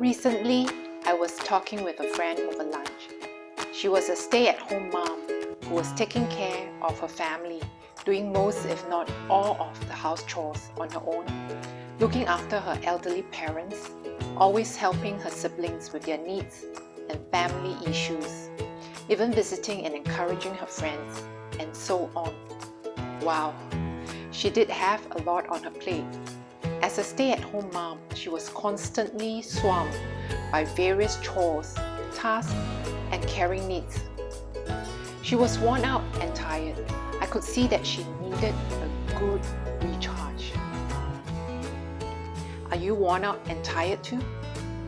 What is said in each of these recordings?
Recently, I was talking with a friend over lunch. She was a stay-at-home mom who was taking care of her family, doing most if not all of the house chores on her own, looking after her elderly parents, always helping her siblings with their needs and family issues, even visiting and encouraging her friends, and so on. Wow, she did have a lot on her plate. As a stay-at-home mom, she was constantly swamped by various chores, tasks, and caring needs. She was worn out and tired. I could see that she needed a good recharge. Are you worn out and tired too?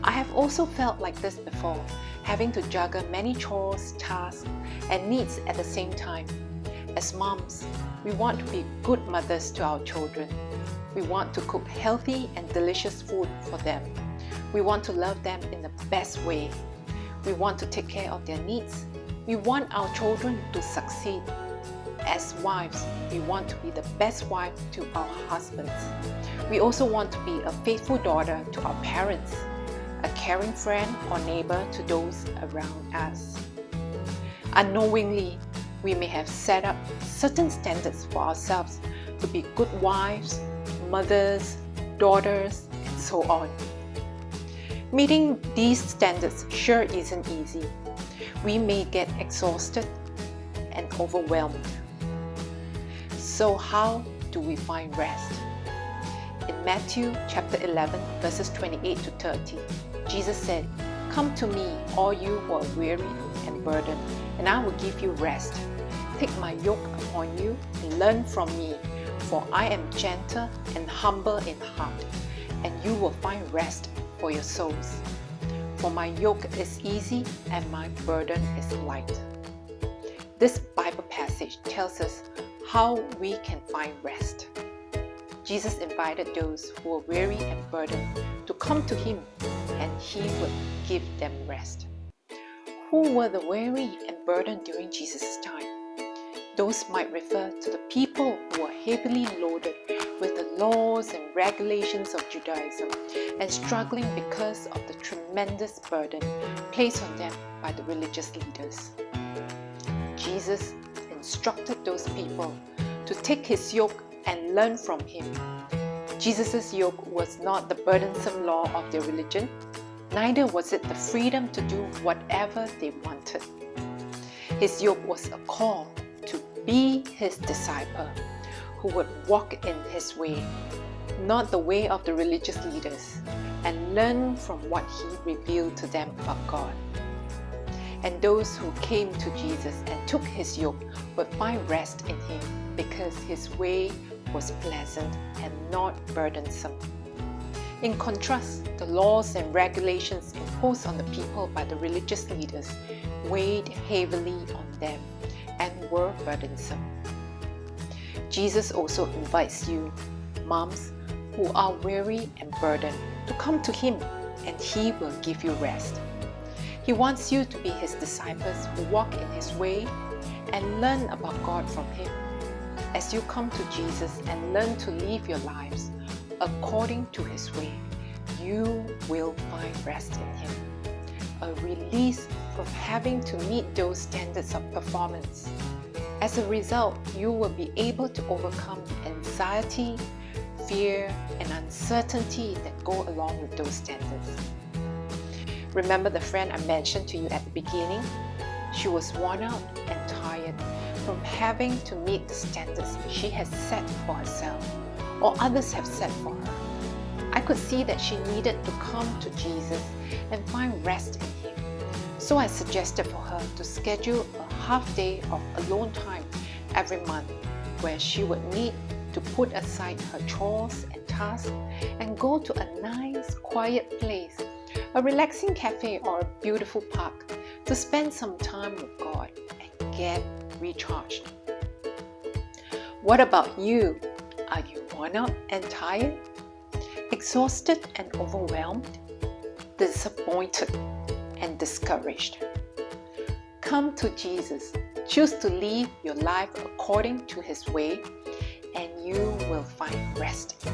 I have also felt like this before, having to juggle many chores, tasks, and needs at the same time. As moms, we want to be good mothers to our children. We want to cook healthy and delicious food for them. We want to love them in the best way. We want to take care of their needs. We want our children to succeed. As wives, we want to be the best wife to our husbands. We also want to be a faithful daughter to our parents, a caring friend or neighbor to those around us. Unknowingly, we may have set up certain standards for ourselves to be good wives, mothers, daughters, and so on. Meeting these standards sure isn't easy. We may get exhausted and overwhelmed. So how do we find rest? In Matthew chapter 11, verses 28 to 30, Jesus said, "Come to me, all you who are weary and burdened, and I will give you rest. Take my yoke upon you and learn from me, for I am gentle and humble in heart, and you will find rest for your souls. For my yoke is easy and my burden is light." This Bible passage tells us how we can find rest. Jesus invited those who were weary and burdened to come to Him, and He would give them rest. Who were the weary and burdened during Jesus' time? Those might refer to the people who were heavily loaded with the laws and regulations of Judaism and struggling because of the tremendous burden placed on them by the religious leaders. Jesus instructed those people to take His yoke and learn from Him. Jesus' yoke was not the burdensome law of their religion, neither was it the freedom to do whatever they wanted. His yoke was a call to be His disciple, who would walk in His way, not the way of the religious leaders, and learn from what He revealed to them about God. And those who came to Jesus and took His yoke would find rest in Him because His way was pleasant and not burdensome. In contrast, the laws and regulations imposed on the people by the religious leaders weighed heavily on them and were burdensome. Jesus also invites you, moms who are weary and burdened, to come to Him, and He will give you rest. He wants you to be His disciples who walk in His way and learn about God from Him. As you come to Jesus and learn to live your lives according to His way, you will find rest in Him, a release from having to meet those standards of performance. As a result, you will be able to overcome the anxiety, fear, and uncertainty that go along with those standards. Remember the friend I mentioned to you at the beginning? She was worn out and tired from having to meet the standards she has set for herself or others have set for her. I could see that she needed to come to Jesus and find rest in Him. So I suggested for her to schedule a half day of alone time every month where she would need to put aside her chores and tasks and go to a nice quiet place, a relaxing cafe or a beautiful park, to spend some time with God and get recharged. What about you? Are you worn out and tired? Exhausted and overwhelmed? Disappointed and discouraged? Come to Jesus. Choose to live your life according to His way, and you will find rest in